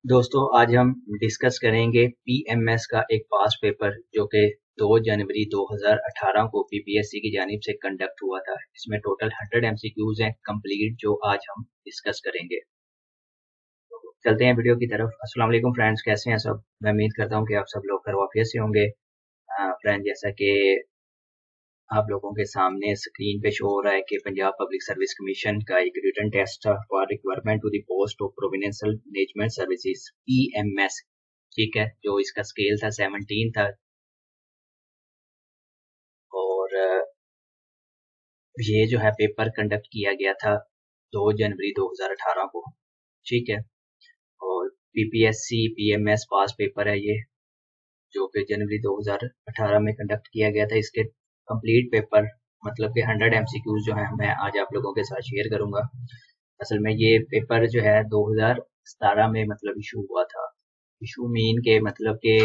दोस्तों आज हम डिस्कस करेंगे पीएमएस का एक पास्ट पेपर जो कि 2 जनवरी 2018 को पीपीएससी की जानिब से कंडक्ट हुआ था। इसमें टोटल 100 एमसीक्यूज हैं कंप्लीट जो आज हम डिस्कस करेंगे। चलते हैं वीडियो की तरफ। अस्सलाम वालेकुम फ्रेंड्स, कैसे हैं सब? मैं उम्मीद करता हूं कि आप सब लोग खैरियत से होंगे। फ्रेंड, जैसा कि आप लोगों के सामने स्क्रीन पे शो हो रहा है कि पंजाब पब्लिक सर्विस कमीशन का एक रिटन टेस्ट था for requirement to the post of providential management services PMS, ठीक है, जो इसका स्केल था 17 था। और ये जो है पेपर कंडक्ट किया गया था 2 जनवरी 2018 को, ठीक है। और पीपीएससी पीएमएस पास पेपर है ये, जो कि जनवरी 2018 में कंडक्ट किया गया था। इसके कंप्लीट पेपर मतलब कि 100 एमसीक्यूज जो है मैं आज आप लोगों के साथ शेयर करूंगा। असल में ये पेपर जो है 2017 में मतलब इशू हुआ था। इशू मीन के मतलब के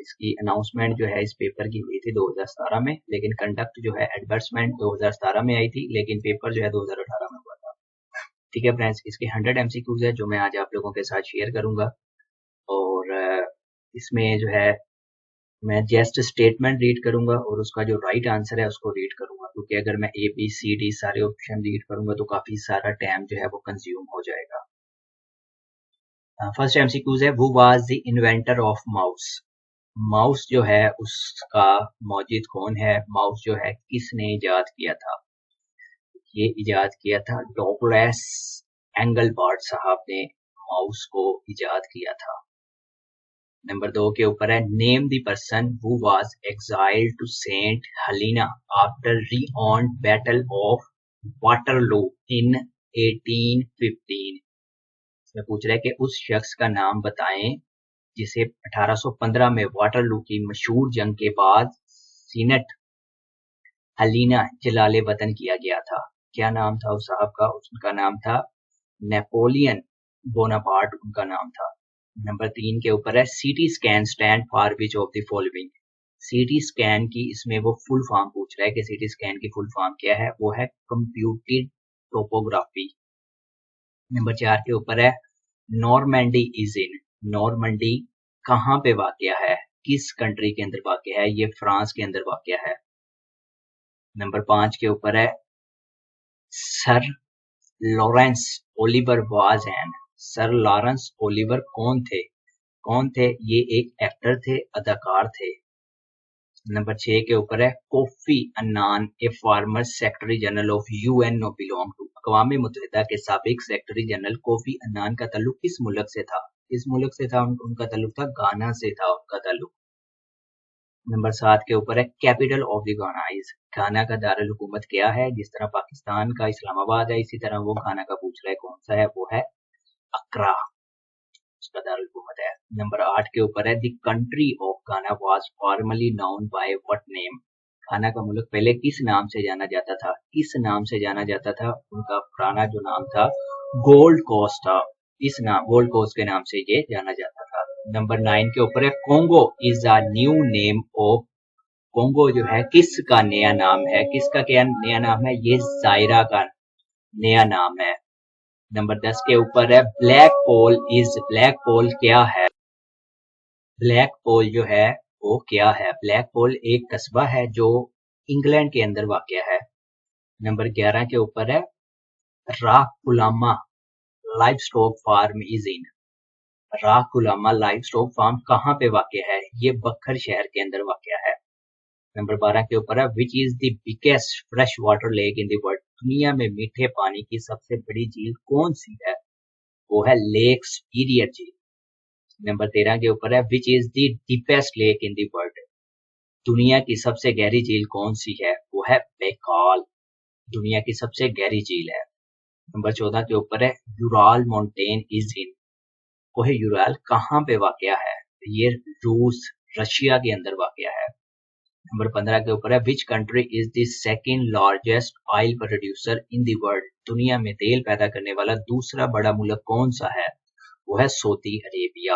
इसकी अनाउंसमेंट जो है इस पेपर की हुई थी 2017 में, लेकिन कंडक्ट जो है एडवर्टाइजमेंट 2017 में आई थी, लेकिन पेपर जो है 2018 में हुआ था। ठीक है फ्रेंड्स, इसके 100 एमसीक्यूज है जो मैं आज आप लोगों के साथ शेयर करूंगा। और इसमें जो है मैं जस्ट स्टेटमेंट रीड करूंगा और उसका जो राइट आंसर है उसको रीड करूंगा, क्योंकि अगर मैं ए बी सी डी सारे ऑप्शन रीड करूंगा तो काफी सारा टाइम जो है वो कंज्यूम हो जाएगा। फर्स्ट एमसीक्यूज है, who was the inventor of mouse? Mouse जो है उसका मौजूद कौन है? माउस जो है किसने इजाद किया था? ये इजाद किया था डॉगलस एंगलबर्ट साहब ने माउस को इजाद किया था। नंबर 2 के ऊपर है, name the person who was exiled to Saint Helena after रिऑन बैटल ऑफ वाटरलू इन 1815। इसमें पूछ रहा है कि उस शख्स का नाम बताएं जिसे 1815 में वाटरलू की मशहूर जंग के बाद सीनेट हेलेना जलाले वतन किया गया था। क्या नाम था उस साहब का? उनका नाम था नेपोलियन बोनापार्ट, उनका नाम था। नंबर 3 के ऊपर है, CT scan stand for which of the following? CT scan की इसमें वो फुल फॉर्म पूछ रहा है कि सीटी स्कैन की फुल फॉर्म क्या है? वो है कंप्यूटेड टोपोग्राफी। नंबर 4 के ऊपर है, नॉर्मैंडी इज इन? नॉर्मैंडी कहाँ पे वाक़या है? किस कंट्री के अंदर वाक़या है? ये फ्रांस के अंदर वाक़या है। नंबर 5 के ऊपर है, sir Lawrence Oliver was an? Sir Lawrence Oliver कौन थे? कौन थे? ये एक एक्टर थे, अदाकार थे। नंबर 6 के ऊपर है, Kofi Annan a former secretary general of UNO belong to? अक़वाम मुत्तहिदा के साबिक सेक्रेटरी जनरल कोफी अन्नान का ताल्लुक किस मुल्क से था? किस मुल्क से था? उनका ताल्लुक था गाना से था उनका ताल्लुक। नंबर 7 के ऊपर है, कैपिटल ऑफ द गाना इज? गाना का दारुल हुकूमत क्या है? जिस तरह पाकिस्तान का इस्लामाबाद है, इसी तरह वो गाना का पूछ रहा है कौन सा है, वो है अक्रा, उसका दारुल हुकूमत है। नंबर 8 के ऊपर है, द कंट्री ऑफ गाना was formally known by what name? गाना का मुल्क पहले किस नाम से जाना जाता था? किस नाम से जाना जाता था? उनका पुराना जो नाम था गोल्ड कोस्ट था। इस नाम गोल्ड कोस्ट के नाम से ये जाना जाता था। नंबर 9 के ऊपर है, Congo is a new name of? Congo जो है किसका नया नाम है? किसका क्या नया नाम है? ये जायरा का नया नाम है। नंबर 10 के ऊपर है, ब्लैक पोल इज? ब्लैक पोल क्या है? ब्लैक पोल जो है वो क्या है? ब्लैक पोल एक कस्बा है जो इंग्लैंड के अंदर वाक़या है। नंबर 11 के ऊपर है, राकुलामा live stock farm is in? राकुलामा लाइव स्टॉक फार्म कहाँ पे वाक़या है? ये बखर शहर के अंदर वाक़या है। नंबर 12 के ऊपर है, which is the biggest fresh water lake in the world? दुनिया में मीठे पानी की सबसे बड़ी झील कौन सी है? वो है लेक सुपीरियर झील। नंबर 13 के ऊपर है, which is the deepest lake in the world? दुनिया की सबसे गहरी झील कौन सी है? वो है बेकाल, दुनिया की सबसे गहरी झील है। नंबर 14 के ऊपर है, यूराल माउंटेन इज इन? वो है यूराल कहाँ पे वाक़या है? ये रूस रशिया के अंदर वाक़या है। नंबर 15 के ऊपर है, which country is the second largest oil producer in the world? दुनिया में तेल पैदा करने वाला दूसरा बड़ा मुल्क कौन सा है? वो है सऊदी अरेबिया।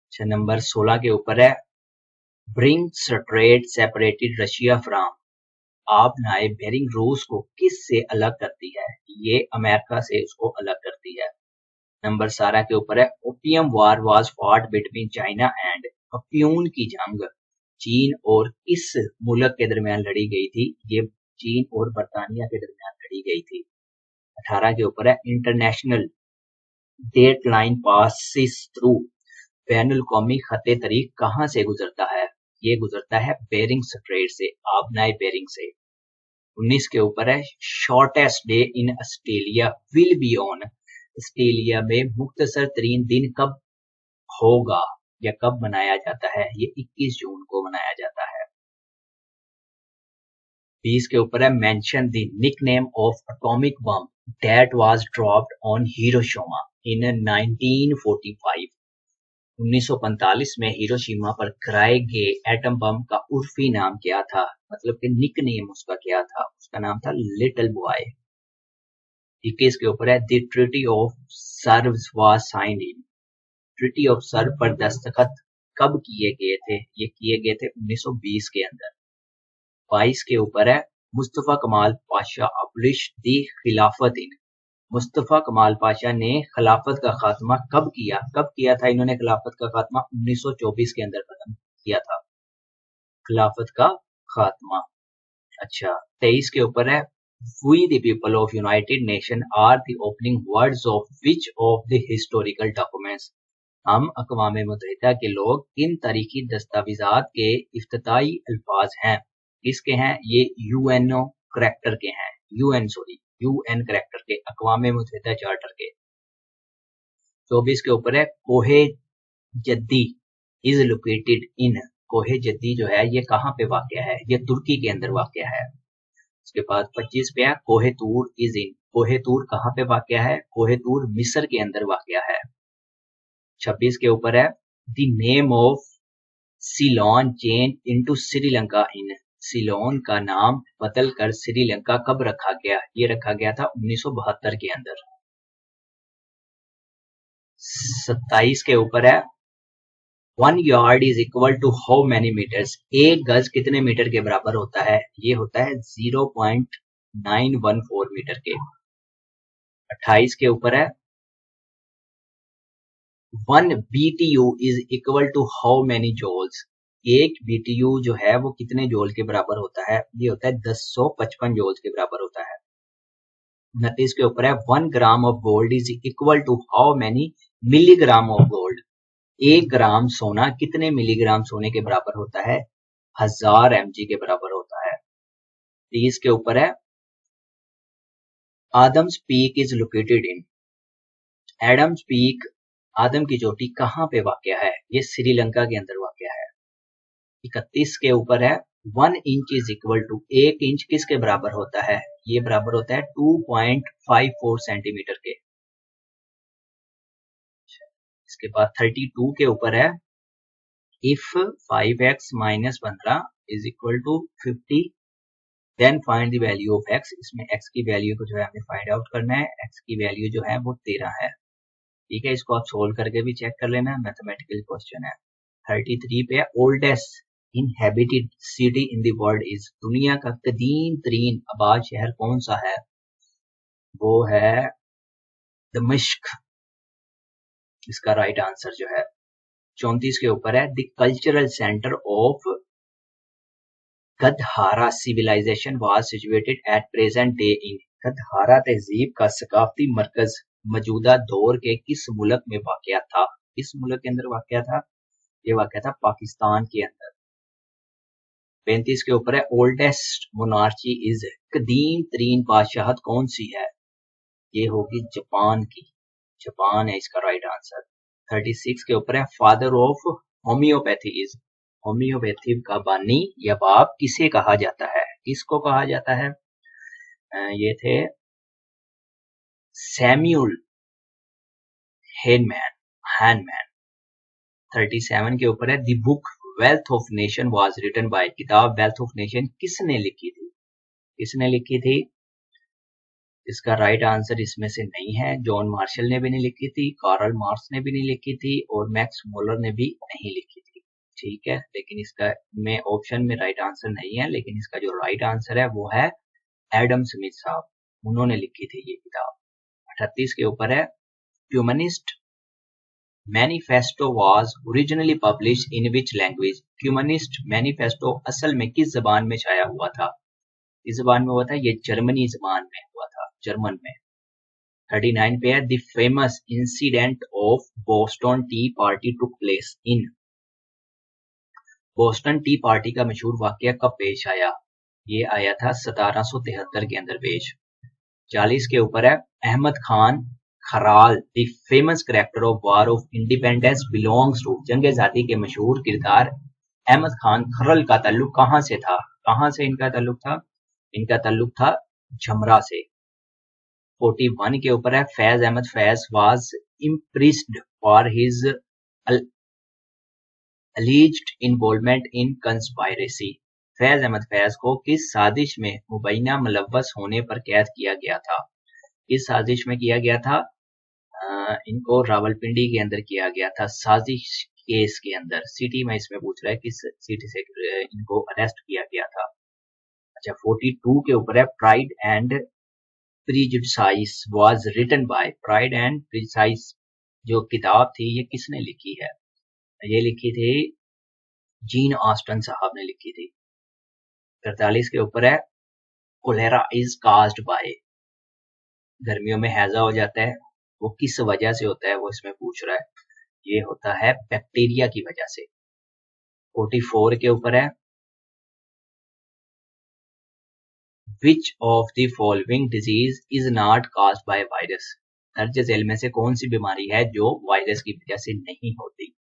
अच्छा, नंबर 16 के ऊपर है, bring straight separated Russia from? आप नाए बेरिंग रूस को किस से अलग करती है? ये अमेरिका से उसको अलग करती है। नंबर 17 के ऊपर है opium war was fought between China and अफ्यून की जंग चीन और किस मुल्क के दरमियान लड़ी गई थी? ये चीन और बरतानिया के दरमियान लड़ी गई थी। 18 के ऊपर है international date line passes through बैनुल कौमी खते तरीक कहाँ से गुजरता है? ये गुजरता है बेरिंग स्ट्रेट से, आबनाए बेरिंग से। 19 के ऊपर है shortest day in Australia will be on. Australia में मुख्तसर तरीन दिन कब होगा या कब मनाया जाता है? ये 21 जून को मनाया जाता है। 20 के ऊपर है mention the nickname of atomic bomb that was dropped on Hiroshima in 1945। 1945 में हिरोशिमा पर गिराए गए एटम बम का उर्फी नाम क्या था? मतलब कि निकनेम उसका क्या था? उसका नाम था लिटिल बॉय। 21 के ऊपर है the treaty of Sevres was signed in. Treaty of Sevres पर दस्तखत कब किए गए थे? ये किए गए थे 1920 के अंदर। 22 के ऊपर है मुस्तफा कमाल पाशा अबलिश दी खिलाफत इन। मुस्तफा कमाल पाशा ने खिलाफत का खात्मा कब किया? कब किया था इन्होंने खिलाफत का खात्मा? 1924 के अंदर खत्म किया था खिलाफत का खात्मा। अच्छा, 23 के ऊपर है We the people of United Nations are the opening words of which of the historical documents? हम अक़वाम मुत्तहिदा के लोग किन तारीखी दस्तावेजात के इफ्तिताई अल्फाज हैं? किसके हैं? ये यूएनओ करैक्टर के हैं। यूएन करैक्टर के, अक़वाम मुत्तहिदा चार्टर के। 24 के ऊपर है कोहे जद्दी इज लोकेटेड इन। कोहे जद्दी जो है ये कहाँ पे वाक़या है? ये तुर्की के अंदर वाक़या है। उसके बाद 25 पे है कोहे तूर इज इन। कोहे तूर कहाँ पे वाक़या है? कोहे तूर मिस्र के अंदर वाक़या है। 26 के ऊपर है the name of Ceylon change into Sri Lanka in. Ceylon का नाम बदल कर श्रीलंका कब रखा गया? ये रखा गया था 1972 के अंदर। 27 के ऊपर है 1 yard is equal to how many metres. एक गज कितने मीटर के बराबर होता है? ये होता है 0.914 मीटर के। 28 के ऊपर है 1 BTU is equal to how many joules. एक BTU जो है वो कितने जूल के बराबर होता है? ये होता है 1055 जूल्स के बराबर होता है। 29 के ऊपर है 1 gram of gold is equal to how many milligram of gold. 1 gram सोना कितने मिलीग्राम सोने के बराबर होता है? 1000 mg के बराबर होता है। 30 के ऊपर है Adam's Peak is located in. Adam's Peak, आदम की चोटी कहाँ पे वाक़या है? ये श्रीलंका के अंदर वाक़या है। 31 के ऊपर है 1 inch is equal to, 1 inch किसके बराबर होता है? ये बराबर होता है 2.54 सेंटीमीटर के। इसके बाद 32 के ऊपर है if 5x minus 15 is equal to 50 then find the value of x। इसमें x की वैल्यू को जो है हमें फाइंड आउट करना है। x की वैल्यू जो है वो 13 है। ठीक है, इसको आप सोल्व करके भी चेक कर लेना, मैथमेटिकल क्वेश्चन है। 33 पे oldest inhabited city in the world is. दुनिया का कदीम तरीन आबाद शहर कौन सा है? वो है दमिश्क, इसका राइट आंसर जो है। 34 के ऊपर है the cultural centre of Gandhara civilisation was situated at present day in. Gandhara तहजीब का सकाफती मरकज मौजूदा दौर के किस मुल्क में वाक़या था? किस मुल्क के अंदर वाक़या था? ये वाक़या था पाकिस्तान के अंदर। 35 के ऊपर है ओल्डेस्ट मोनार्ची इज। कदीम तरीन बादशाहत कौन सी है? ये होगी जापान की। जापान है इसका राइट आंसर। 36 के ऊपर है father of homeopathy is. Homeopathy का बानी या बाप किसे कहा जाता है? किसको कहा जाता है? ये थे सैम्यूल हैनमैन। 37 के ऊपर है the book wealth of nation was written by. किताब वेल्थ ऑफ नेशन किसने लिखी थी? किसने लिखी थी? इसका राइट आंसर इसमें से नहीं है। जॉन मार्शल ने भी नहीं लिखी थी, कार्ल मार्क्स ने भी नहीं लिखी थी और मैक्स मुलर ने भी नहीं लिखी थी। ठीक है, लेकिन इसका में ऑप्शन में राइट आंसर नहीं है, लेकिन इसका जो राइट आंसर है वो है एडम स्मिथ साहब, उन्होंने लिखी थी ये किताब। 38 के ऊपर है Communist manifesto was originally published in which language? Communist manifesto असल में किस जबान में छाया हुआ था? इस जबान में हुआ था, ये जर्मनी जबान में हुआ था, जर्मन में। 39 पे है, the famous incident of Boston T party took place in. Boston T party का मशहूर वाकया कब पेश आया? ये आया था 1773 के अंदर पेश। 40 के ऊपर है, Ahmad Khan Kharal the famous character of war of independence belongs to. जंग आजादी के मशहूर किरदार अहमद खान खरल का ताल्लुक कहां से था? कहां से इनका ताल्लुक था? इनका ताल्लुक था झमरा से। 41 के ऊपर है, Faiz Ahmad Faiz was imprisoned for his alleged involvement in conspiracy। Faiz Ahmad Faiz को किस साजिश में मुबैना मुलव्वस होने पर कैद किया गया था? किस साजिश में किया गया था? इनको रावलपिंडी के अंदर किया गया था, साजिश केस के अंदर। सिटी में इसमें पूछ रहा है किस सिटी से इनको अरेस्ट किया गया था। अच्छा, 42 के ऊपर है, pride and prejudice was written by. Pride and prejudice जो किताब थी ये किसने लिखी है? ये लिखी थी जीन ऑस्टन साहब ने लिखी थी। 43 के ऊपर है, कोलेरा इज काज्ड बाय। गर्मियों में हैजा हो जाता है, वो किस वजह से होता है वो इसमें पूछ रहा है। ये होता है बैक्टीरिया की वजह से। 44 के ऊपर है, which of the following disease is not caused by virus. दर्ज झेल में से कौन सी बीमारी है जो वायरस की वजह से नहीं होती?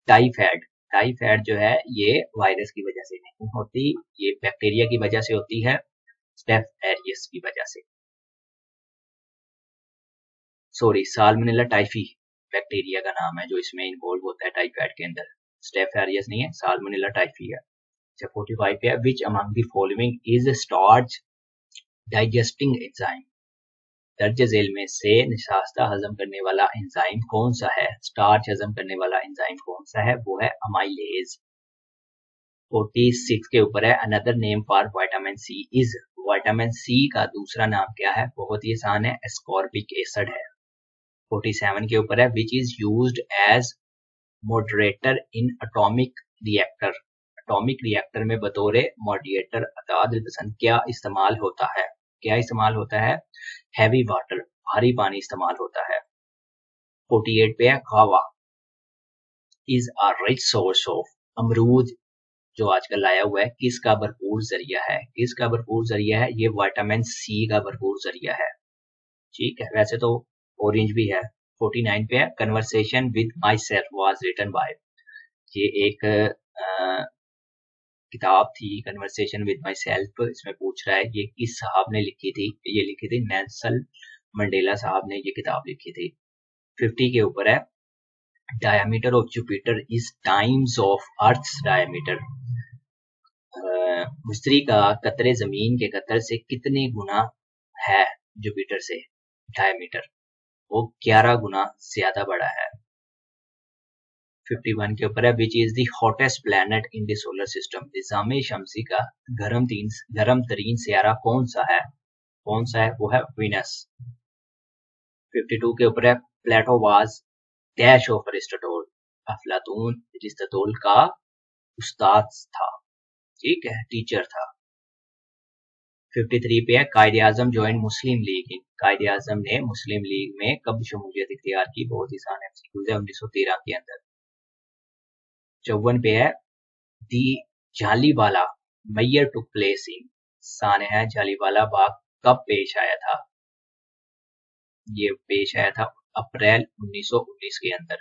टाइफाइड। टाइफाइड जो है ये वायरस की वजह से नहीं होती, ये बैक्टीरिया की वजह से होती है, स्टेफ एरियस की वजह से। सॉरी, साल्मोनेला टाइफी बैक्टीरिया का नाम है जो इसमें इन्वॉल्व होता है टाइफाइड के अंदर। स्टेफ एरियस नहीं है, साल्मोनेला टाइफी है। अच्छा, 45 पे है, which among the following is starch digesting enzyme. दर्ज झेल में से निशास्ता हजम करने वाला एंजाइम कौन सा है? स्टार्च हजम करने वाला एंजाइम कौन सा है? वो है अमाइलेज। 46 के ऊपर है, another name for vitamin C is. Vitamin C का दूसरा नाम क्या है? बहुत ही आसान है, एस्कॉर्बिक एसिड है। 47 के ऊपर है, which is used as moderator in atomic reactor. Atomic reactor में बतौर मॉडरेटर अताद पसंद क्या इस्तेमाल होता है? क्या इस्तेमाल होता है? हैवी वाटर, भारी पानी इस्तेमाल होता है। 48 पे है, खावा is a rich source of. अमरूद जो आजकल लाया हुआ है किसका भरपूर जरिया है? किसका भरपूर जरिया है? ये विटामिन सी का भरपूर जरिया है। ठीक है, वैसे तो ऑरेंज भी है। 49 पे है, conversation with myself was written by. ये एक किताब थी, कन्वर्सेशन विद माई सेल्फ। इसमें पूछ रहा है ये किस साहब ने लिखी थी? ये लिखी थी नेल्सन मंडेला साहब ने ये किताब लिखी थी। 50 के ऊपर है, diameter of Jupiter is times of earth's diameter. मुश्तरी का कतरे जमीन के कतर से कितने गुना है जुपिटर से? डायमीटर वो 11 गुना ज्यादा बड़ा है। 51 के ऊपर है, which is the hottest planet in the solar system. निज़ाम शमसी का गर्म तरीन सियारा कौन सा है? कौन सा है? वो है वीनस। 52 के ऊपर है, प्लेटो वाज डैश ऑफ अरिस्टोटल। अफलातून अरिस्टोटल का उस्ताद था, ठीक है, टीचर था। 53 पे है, कायदे आजम ज्वाइन मुस्लिम लीग इन। कायदे आजम ने मुस्लिम लीग में कब शमूलियत इख्तियार की? बहुत ही आसान एमसीक्यूज है, 1913 के अंदर। 54 पे है, दी जालीवाला मैयर टुक प्लेस इन। सानहा जालीवाला बाग कब पेश आया था? ये पेश आया था अप्रैल 1919 के अंदर।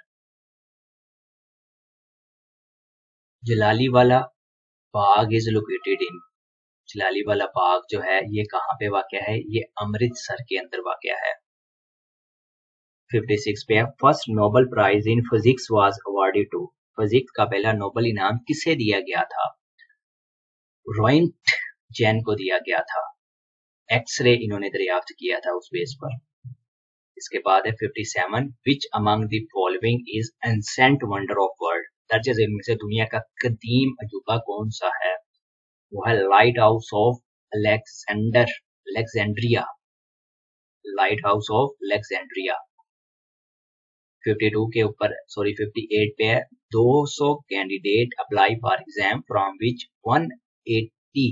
जलालीवाला बाग इज लोकेटेड इन। जलालीवाला बाग जो है ये कहाँ पे वाक़या है? ये अमृतसर के अंदर वाक़या है। 56 पे है, first Nobel prize in physics was awarded to. फिजिक्स का पहला नोबेल इनाम किसे दिया गया था? रोइंटगेन को दिया गया था। एक्सरे इन्होंने दरियाफ्त किया था उस बेस पर। इसके बाद है 57, which among the following is ancient wonder of world. दर्ज झेल में से दुनिया का कदीम अजूबा कौन सा है? वो है lighthouse of Alexandria. Lighthouse of Alexandria. 52 के ऊपर 58 पे है 200 candidate apply for exam from which 180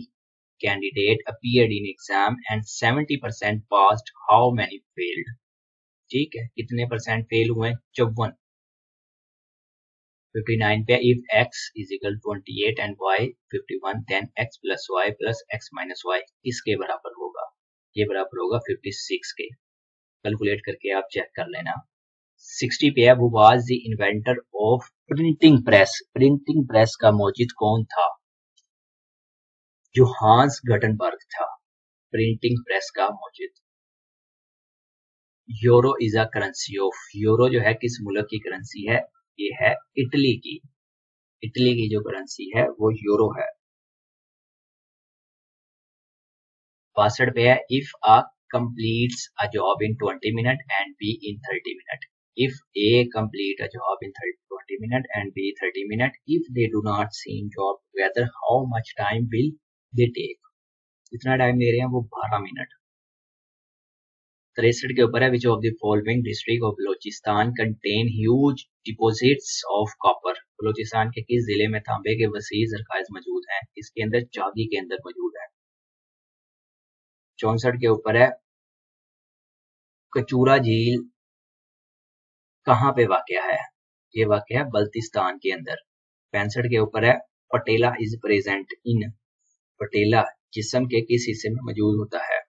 candidate appeared in exam and 70% passed, how many failed. ठीक है, कितने परसेंट फेल हुए? 54। 59 पे if x is equal 28 and y 51 then x plus y plus x minus y किसके बराबर होगा? ये बराबर होगा 56 के। कैलकुलेट करके आप चेक कर लेना। 60 पे है, वो was the inventor of printing press. Printing press का मौजिद कौन था? जोहान्स गटनबर्ग था प्रिंटिंग प्रेस का मौजिद। Euro is a currency of, euro जो है किस मुल्क की करेंसी है? ये है इटली की। इटली की जो करेंसी है वो यूरो है। 62 पे है, if A completes a job in 20 minutes and B in 30 minutes. If A complete a job in 20 minutes and B 30 minutes, if they do not same job together, how much time will they take? कितना time ले रहे हैं वो? 12 minute. 63 के ऊपर है, which of the following district of Balochistan contain huge deposits of copper. Balochistan के किस जिले में तांबे के वसीह जरखाइज मौजूद हैं? इसके अंदर चागी के अंदर मौजूद है। 64 के ऊपर है, कचूरा झील कहाँ पे वाक़या है? ये वाक़या है बल्तिस्तान के अंदर। 65 के ऊपर है, पटेला इज प्रेजेंट इन, पटेला जिस्म के किस हिस्से में मौजूद होता है?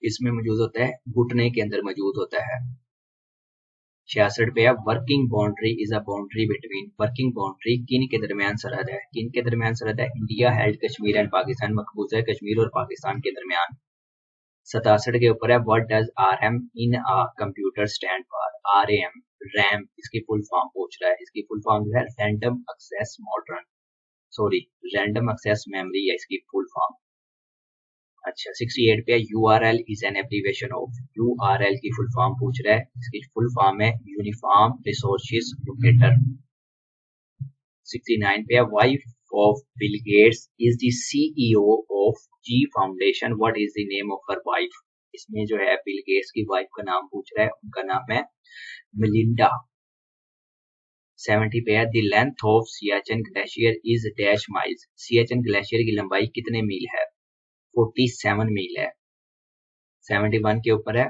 इसमें मौजूद होता है घुटने के अंदर मौजूद होता है। 66 पे है, working boundary is a boundary between, working boundary किन के दरमियान सरहद है? किन के दरमियान सरहद है? India held Kashmir and Pakistan, मकबूजा कश्मीर और पाकिस्तान के दरमियान। 67 के ऊपर है, what does RM in a computer stand for? RM, RAM, इसकी फुल फॉर्म पूछ रहा है। इसकी फुल फॉर्म जो है random access modern, sorry random access memory है इसकी फुल फॉर्म। अच्छा, 68 पे URL is an abbreviation of, URL की फुल फॉर्म पूछ रहा है। इसकी फुल फॉर्म है यूनिफॉर्म रिसोर्सेज लोकेटर। 69 पे wife of Bill Gates is the CEO of G foundation, what is the name of her wife? इसमें जो है बिल गेट्स की वाइफ का नाम पूछ रहा है, उनका नाम है मिलिंडा। 70 पे है, the length of Siachen glacier is dash miles, Siachen glacier की लंबाई कितने मील है? 47 मील है। 71 के ऊपर है,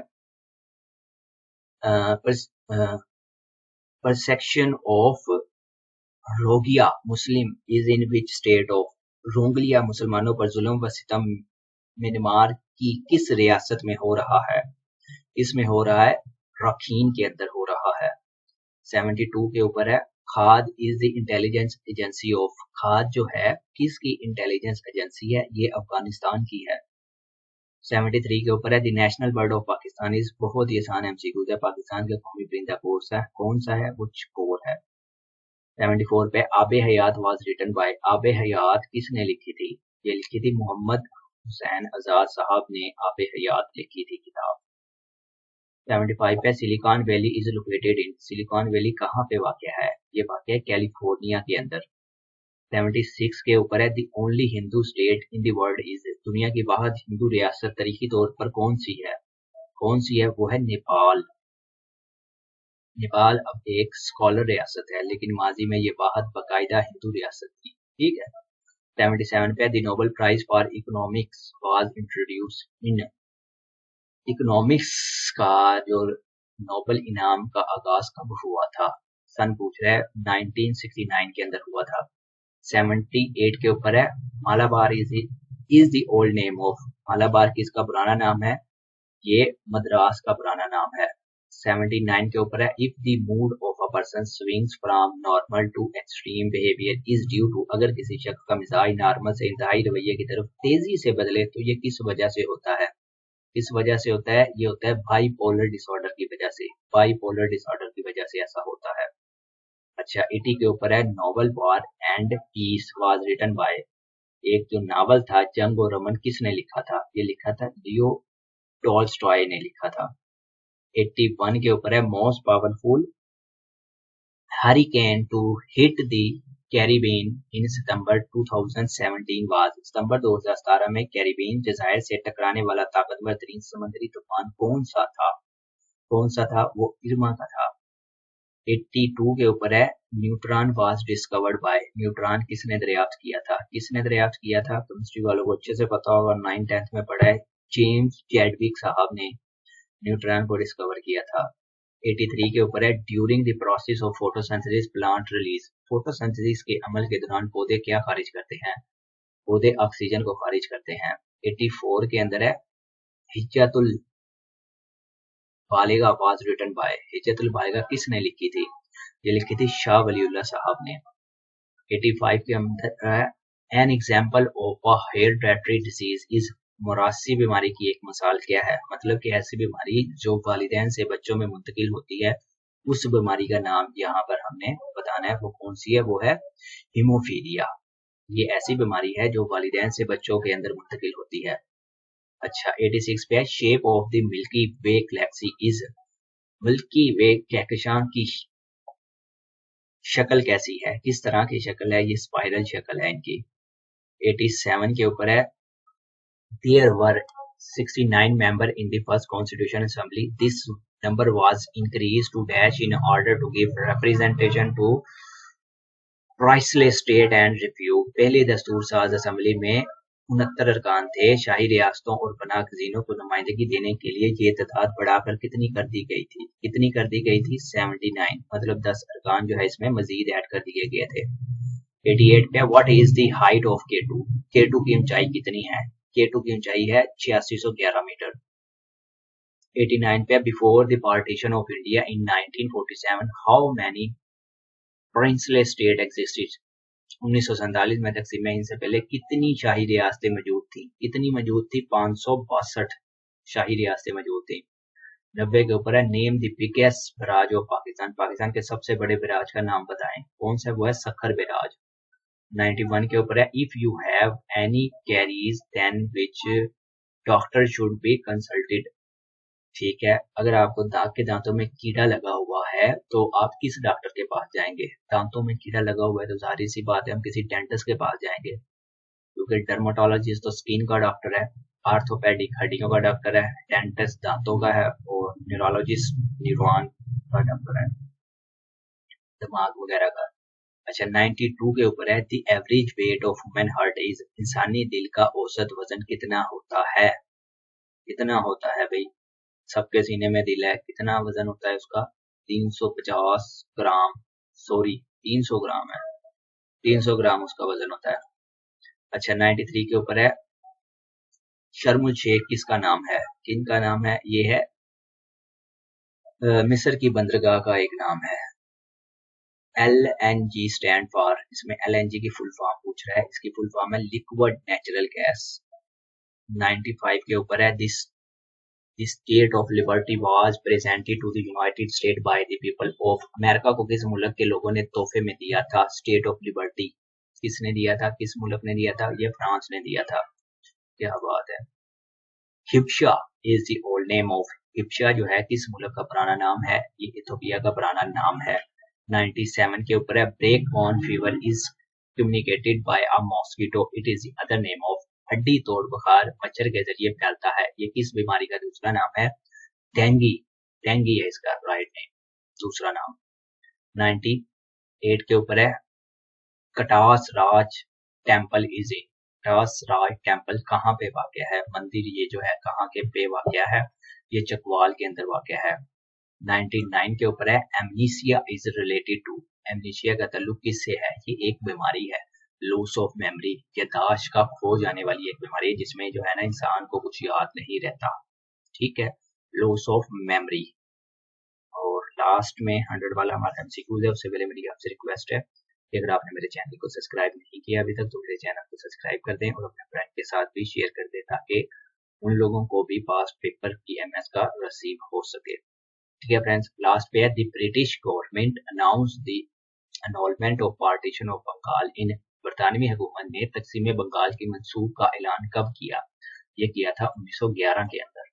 परसेक्शन ऑफ रोगिया Muslim is in which state of, Rohingya मुसलमानों पर जुल्म व सितम म्यांमार की किस रियासत में हो रहा है? इसमें हो रहा है रखीन के अंदर हो रहा है। 72 के ऊपर है, खाद is the intelligence agency of, खाद जो है किसकी इंटेलिजेंस एजेंसी है? ये अफगानिस्तान की है। 73 के ऊपर है, the national bird of Pakistan is, बहुत ही आसान एमसीक्यू है, पाकिस्तान का कौमी परिंदा कौन सा है? वो चकोर है। 74 पे आबे हयात वाज रिटन बाय, आबे हयात किसने लिखी थी? ये लिखी थी मोहम्मद हुसैन आजाद साहब ने आबे हयात लिखी थी किताब। 75 पे silicon valley is located in, silicon valley कहाँ पे वाक़या है? ये वाक़या है कैलिफोर्निया के अंदर। 76 के ऊपर है, the only Hindu state in the world is, दुनिया की वाहिद हिंदू रियासत तारीखी तौर पर कौन सी है? कौन सी है? वो है नेपाल। नेपाल अब एक स्कॉलर रियासत है, लेकिन माजी में ये वाहिद बाकायदा हिंदू रियासत थी। ठीक है। 77 पे, the Nobel prize for economics was introduce in, economics का जो नोबेल इनाम का आगाज कब हुआ था? सन पूछ रहा है, 1969 के अंदर हुआ था। 78 के ऊपर है, Malabar is the old name of, Malabar किसका पुराना नाम है? ये मद्रास का पुराना नाम है। 79 के ऊपर है, if the mood of a person swings from normal to extreme behaviour is due to, अगर किसी शख्स का मिजाज नॉर्मल से इंतहाई रवैये की तरफ तेजी से बदले तो ये किस वजह से होता है? किस वजह से होता है? ये होता है बाइपोलर डिसऑर्डर की वजह से, बाइपोलर डिसऑर्डर की वजह से ऐसा होता है। अच्छा, 80 के ऊपर है, novel war and peace was written by, एक जो नावल था जंग और अमन किसने लिखा था? ये लिखा था लियो टॉल्स्टॉय ने लिखा था। 81 के ऊपर है, most powerful hurricane to hit the Caribbean in September 2017 was, सितंबर 2017 में कैरिबियन जजायर से टकराने वाला ताकतवर तरीन समुद्री तूफान कौन सा था? कौन सा था? वो इरमा का था। 82 के ऊपर है neutron was discovered by, neutron किसने दरियाफ्त किया था, किसने दरियाफ्त किया था, केमिस्ट्री वालों को अच्छे से पता होगा, 9th-10th में पढ़ा है, जेम्स चैडविक साहब ने न्यूट्रॉन को डिस्कवर किया था। 83 के ऊपर है during the process of photosynthesis plant release, photosynthesis के अमल के दौरान पौधे क्या खारिज करते हैं, पौधे ऑक्सीजन को खारिज करते हैं। 84 के अंदर है Hujjatul Baligha was written by, Hujjatul Baligha किसने लिखी थी, ये लिखी थी शाह वलीउल्लाह साहब ने। 85 के अंदर है an example of a hereditary disease is, मोरासी बीमारी की एक मिसाल क्या है, मतलब कि ऐसी बीमारी जो वालिदैन से बच्चों में मुंतकिल होती है, उस बीमारी का नाम यहाँ पर हमने बताना है, वो कौन सी है, वो है हीमोफीलिया। ये ऐसी बीमारी है जो वालिदैन से बच्चों के अंदर मुंतकिल होती है। अच्छा 86 पे shape of the Milky Way galaxy is, Milky Way कहकशां की शक्ल कैसी है, किस तरह की शक्ल है, ये स्पाइरल शक्ल है इनकी। 87 के ऊपर है there were 69 member in the first constitutional assembly, this number was increased to dash in order to give representation to priceless state and review. पहली दस्तूर साज असेंबली में 69 अरकान थे, शाही रियासतों और पनाह गज़ीनों को नुमाइंदगी देने के लिए ये तादाद बढ़ाकर कितनी कर दी गई थी, कितनी कर दी गई थी, 79, मतलब 10 अरकान जो है इसमें मजीद ऐड कर दिए गए थे। 88 पे what is the height of K2, K2 की ऊंचाई कितनी है, K2 की ऊंचाई है 8611 मीटर। 89 पे before the partition of India in 1947 how many princely state existed, 1947 में तकसीम हिंद से पहले कितनी शाही रियासतें मौजूद थी, कितनी मौजूद थी, 562 शाही रियासतें मौजूद थी। 90 के ऊपर है name the biggest barrage of Pakistan, Pakistan के सबसे बड़े बराज का नाम बताएं, कौन सा, वो है सखर बराज। 91 के ऊपर है if you have any caries then which doctor should be consulted, ठीक है, अगर आपको दांतों में कीड़ा लगा हुआ है तो आप किस डॉक्टर के पास जाएंगे, दांतों में कीड़ा लगा हुआ है तो जाहिर सी बात है हम किसी डेंटिस्ट के पास जाएंगे, क्योंकि डर्माटोलॉजिस्ट तो स्किन का डॉक्टर है, आर्थोपेडिक हड्डियों का डॉक्टर है, डेंटिस्ट दांतों का है, और न्यूरोलॉजिस्ट न्यूरॉन का डॉक्टर है, दिमाग वगैरह का। अच्छा 92 के ऊपर है the average weight of human heart is, इंसानी दिल का औसत वजन कितना होता है, कितना होता है भाई, सबके सीने में दिल है, कितना वजन होता है उसका, 350 ग्राम, सॉरी 300 ग्राम है, 300 ग्राम उसका वजन होता है। अच्छा 93 के ऊपर है शर्मुल शेख किसका नाम है, किन का नाम है, ये है मिस्र की बंदरगाह का एक नाम है। LNG स्टैंड फॉर, इसमें LNG की फुल फॉर्म पूछ रहा है, इसकी फुल फॉर्म है लिक्विड नेचुरल गैस। 95 के ऊपर है this The state of liberty was presented to the United States by the people of, America को किस मुल्क के लोगों ने तोहफे में दिया था स्टेट ऑफ लिबर्टी, किसने दिया था, किस मुल्क ने दिया था, ये फ्रांस ने दिया था। क्या बात है। हिब्शा is the old name of, हिब्शा जो है किस मुल्क का पुराना नाम है, ये इथोपिया का पुराना नाम है। 97 के ऊपर है break bone fever is communicated by a mosquito, it is the other name of, हड्डी तोड़ बुखार मच्छर के जरिए फैलता है, ये किस बीमारी का दूसरा नाम है, डेंगी, डेंगी है इसका राइट नेम, दूसरा नाम। 98 के ऊपर है Katas Raj temple is in, Katas Raj temple कहाँ पे वाक़या है, मंदिर ये जो है कहाँ के पे वाक़या है, ये चकवाल के अंदर वाक़या है। 99 के ऊपर है amnesia is related to, amnesia का ताल्लुक किससे है, ये एक बीमारी है, लॉस ऑफ मेमोरी, याददाश्त का खो जाने वाली एक बीमारी है जिसमें जो है ना इंसान को कुछ याद नहीं रहता, ठीक है, लॉस ऑफ मेमोरी। और लास्ट में 100 वाला हमारा एमसीक्यूज है, उससे पहले मेरी आपसे रिक्वेस्ट है कि अगर आपने मेरे चैनल को सब्सक्राइब नहीं किया अभी तक तो मेरे चैनल को सब्सक्राइब कर दें और अपने फ्रेंड के साथ भी शेयर कर दें ताकि उन लोगों को भी पास्ट पेपर PMS का रिसीव हो सके। ठीक है फ्रेंड्स, लास्ट पे है the British government announce the enrolment of partition of Bengal in, बरतानवी हुकूमत ने तकसीम बंगाल के मंसूब का ऐलान कब किया, ये किया था 1911 के अंदर।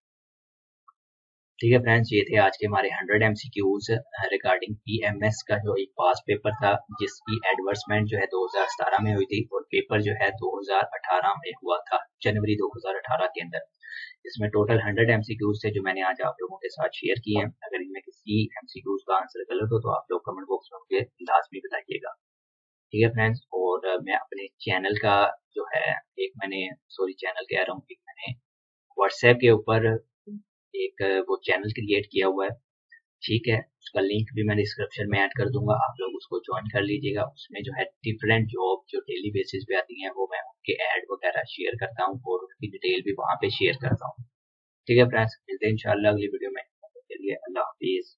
ठीक है फ्रेंड्स, ये थे आज के हमारे 100 एमसीक्यूज रिगार्डिंग पीएमएस का जो एक पास पेपर था, जिसकी एडवर्समेंट जो है 2017 में हुई थी और पेपर जो है 2018 में हुआ था, जनवरी 2018 के अंदर। इसमें टोटल 100 एमसीक्यूज थे जो मैंने आज आप लोगों के साथ शेयर किए हैं। अगर इनमें किसी एमसीक्यूज का आंसर गलत हो तो आप लोग कमेंट बॉक्स में मुझे लाजमी बताइएगा। ठीक है फ्रेंड्स, और मैं अपने चैनल का जो है चैनल कह रहा हूँ, एक मैंने व्हाट्सएप के ऊपर एक वो चैनल क्रिएट किया हुआ है। ठीक है, उसका लिंक भी मैं डिस्क्रिप्शन में ऐड कर दूंगा, आप लोग उसको ज्वाइन कर लीजिएगा। उसमें जो है डिफरेंट जॉब जो डेली बेसिस पे आती हैं वो मैं उनके ऐड वगैरह शेयर करता हूँ और उसकी डिटेल भी वहाँ पे शेयर करता हूँ। ठीक है फ्रेंड्स, मिलते हैं इंशाल्लाह अगली वीडियो में। तब तक के लिए अल्लाह हाफिज।